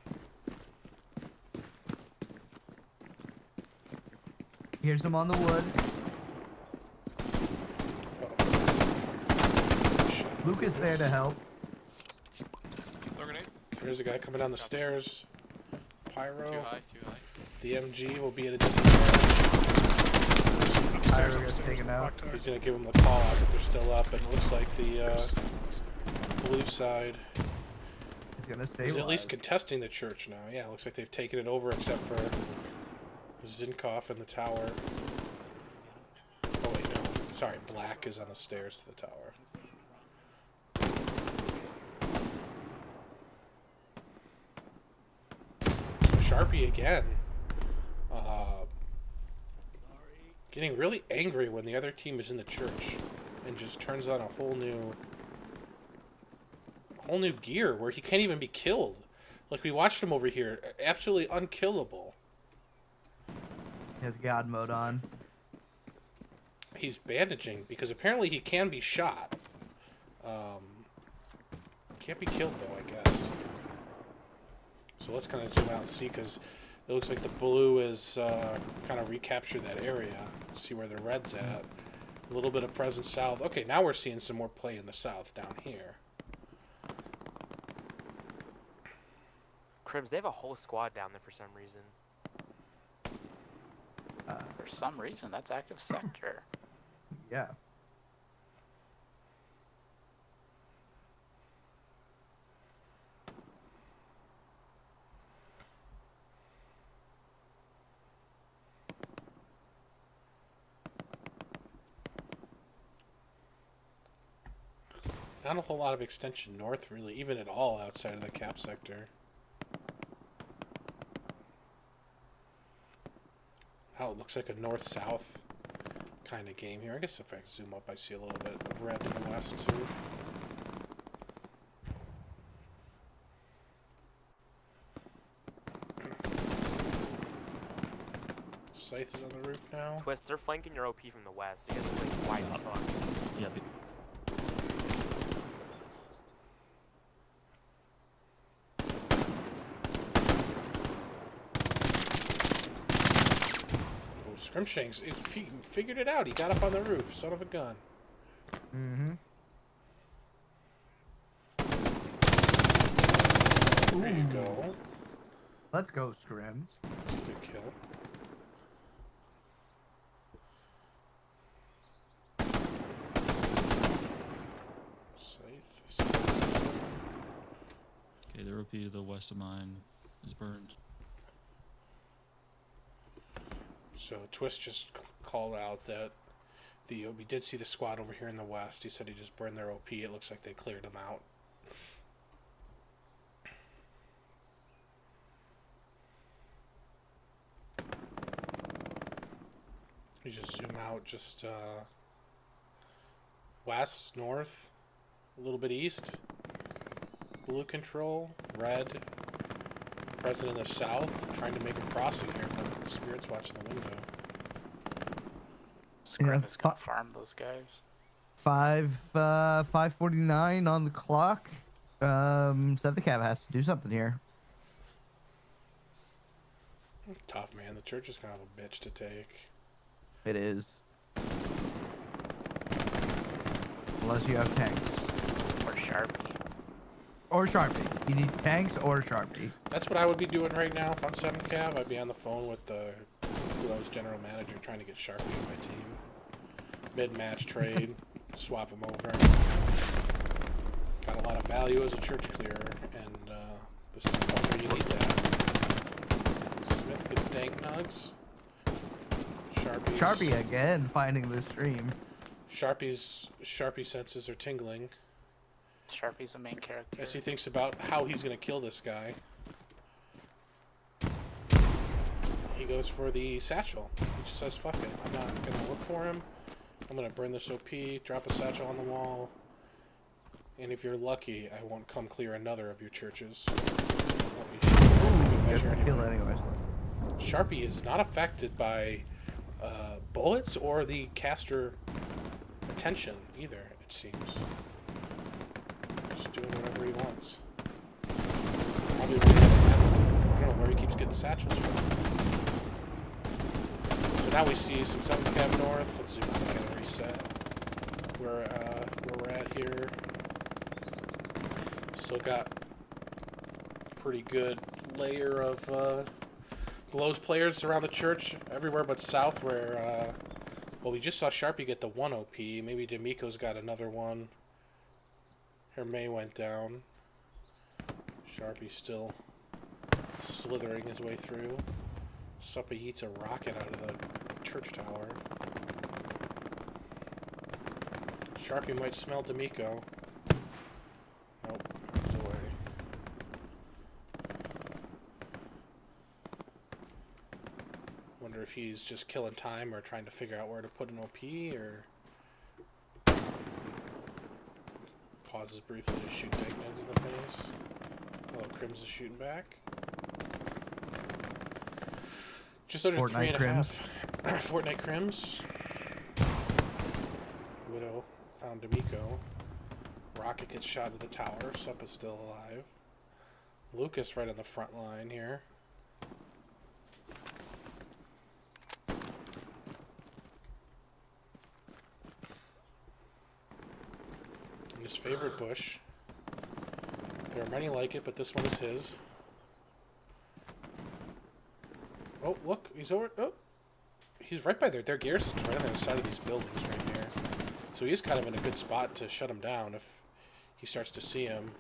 Here's him on the wood. Luke is there to help. There's a guy coming down the stairs. Pyro. Too high, too high. The MG will be at a disadvantage. Upstairs, gets upstairs, taken out. clock tower. He's gonna give him the call out that they're still up, and it looks like the blue side He's gonna stay is at least alive. contesting the church now. Yeah, it looks like they've taken it over except for Zinkoff in the tower. Oh wait, no. Sorry, black is on the stairs to the tower. Sharpie again. Getting really angry when the other team is in the church and just turns on a whole new gear where he can't even be killed. Like we watched him over here, absolutely unkillable. He has God mode on. He's bandaging because apparently he can be shot. Can't be killed though, I guess. So let's kind of zoom out and see, because it looks like the blue is kind of recaptured that area. See where the red's at. A little bit of presence south. Okay, now we're seeing some more play in the south down here. Cribs, they have a whole squad down there for some reason. For some reason, that's active sector. Yeah. Not a whole lot of extension north, really, even at all outside of the cap sector. How it looks like a north-south kind of game here. I guess if I zoom up, I see a little bit of red to the west, too. Scythe is on the roof now. Twist, they're flanking your OP from the west. You guys are like wide as fuck. Yeah, Oh, Scrimshanks figured it out. He got up on the roof. Son of a gun. Mm-hmm. There you go. Let's go, Scrims. Good kill. Scythe. okay, the OP to the west of mine is burned. So Twist just called out that we did see the squad over here in the west. He said he just burned their OP. It looks like they cleared them out. You just zoom out, just west, north, a little bit east. Blue control, red. Present in the south, trying to make a crossing here, but Spirit's watching the window. Scrim Yeah, is gonna farm those guys. 5:49 on the clock. Seventh Cab has to do something here. Tough, man. The church is kind of a bitch to take. It is. Unless you have tanks. Or Sharpie. Or Sharpie. You need tanks or Sharpie. That's what I would be doing right now if I'm 7th Cav. I'd be on the phone with the Glow's general manager trying to get Sharpie on my team. Mid-match trade, swap him over. Got a lot of value as a church clearer, and this is the point where you need that. Smith gets dank nugs. Sharpie again, finding the stream. Sharpie senses are tingling Sharpie's the main character. as he thinks about how he's going to kill this guy. He goes for the satchel. He just says, fuck it. I'm not going to look for him. I'm going to burn this OP, drop a satchel on the wall, and if you're lucky, I won't come clear another of your churches. Kill anyways. Sharpie is not affected by bullets or the caster attention either, it seems. Just doing whatever he wants. Probably I don't know where he keeps getting satchels from. So now we see some 7th Cab North. Let's zoom out and reset where we're at here. Still got pretty good layer of Glow's players around the church, everywhere but south, where Well, we just saw Sharpie get the 1 OP. Maybe D'Amico's got another one. Hermé went down. Sharpie's still slithering his way through. Suppa eats a rocket out of the church tower. Sharpie might smell D'Amico. Nope, he's away. Wonder if he's just killing time or trying to figure out where to put an OP, or pauses briefly to shoot Dignugs in the face. Oh, Crims is shooting back. Just under Fortnite 3.5. Fortnite Crims. Widow found D'Amico. Rocket gets shot at the tower. Sup is still alive. Lucas right on the front line here. In his favorite bush. There are many like it, but this one is his. Oh, look, he's over. Oh, he's right by there. Their garrison's right on the other side of these buildings right here. So he's kind of in a good spot to shut him down if he starts to see him.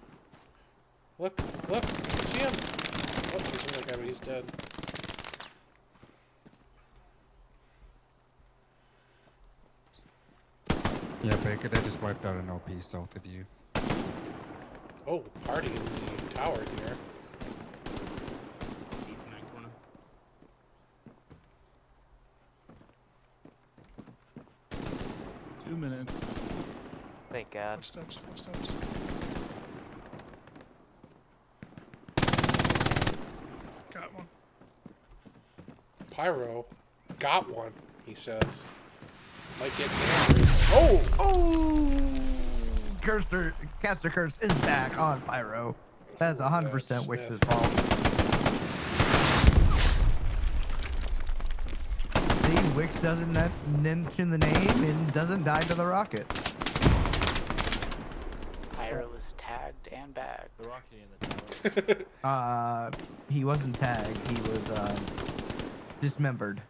Look, look, see him. Oh, there's another guy, but he's dead. Yeah, Baker, they just wiped out an OP south of you. Oh, party in the tower here. Deep in that corner. Two minutes. Thank God. Footsteps, footsteps. Got one. Pyro got one, he says. Might get angry. Oh! Oh! Cursor, Caster Curse is back on Pyro. That's 100% Wix's fault. See, Wix doesn't mention the name and doesn't die to the rocket. Pyro was tagged and bagged. The rocket in the tower. He wasn't tagged. He was dismembered.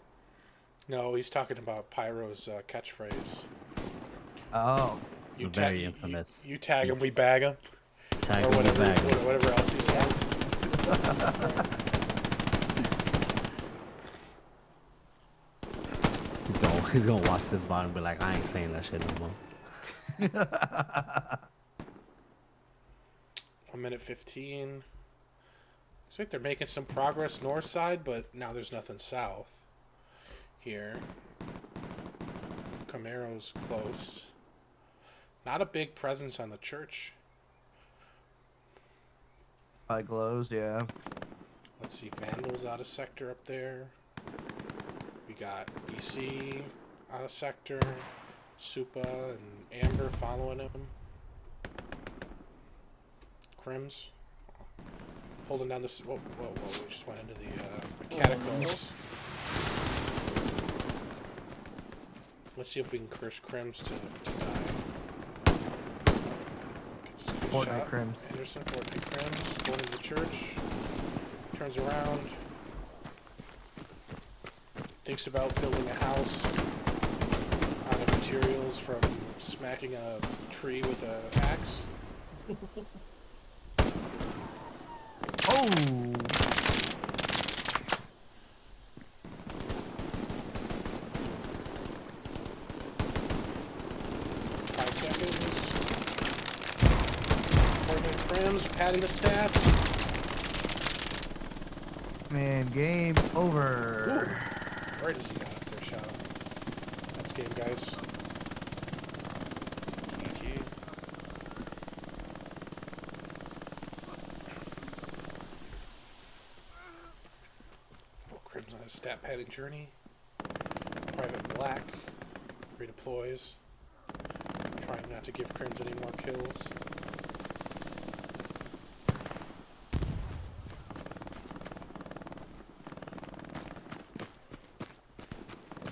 No, he's talking about Pyro's catchphrase. Oh. You Very infamous. You tag him, we bag him. Tag Or him, whatever, bag him. whatever else he says. He's gonna watch this VOD and be like, I ain't saying that shit no more. 1 minute 15. Looks like they're making some progress north side, but now there's nothing south here. Camaro's close. Not a big presence on the church. By glows, yeah. Let's see, Vandal's out of sector up there. We got EC out of sector. Supa and Amber following him. Crims holding down this. Whoa, whoa, whoa! We just went into the catacombs. Let's see if we can curse Crims to die. Fortnite Crims. Anderson, Fortnite Crims, going to the church. Turns around. Thinks about building a house out of materials from smacking a tree with an axe. Oh! 5 seconds. Fortnite Crims, padding the stats. Man, game over. Where does he got up there, shot him? That's game, guys. GG. Oh, Crims on his stat padding journey. Private Black redeploys. Trying not to give Crims any more kills.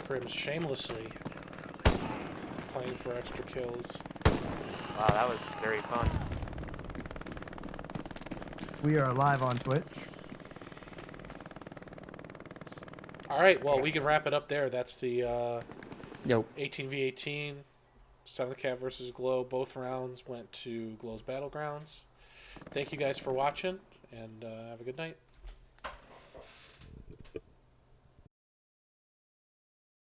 Crims shamelessly playing for extra kills. Wow, that was very fun. We are live on Twitch. All right, well, we can wrap it up there. That's the Yo. 18v18, 7th Cat versus Glow. Both rounds went to Glow's Battlegrounds. Thank you guys for watching, and have a good night.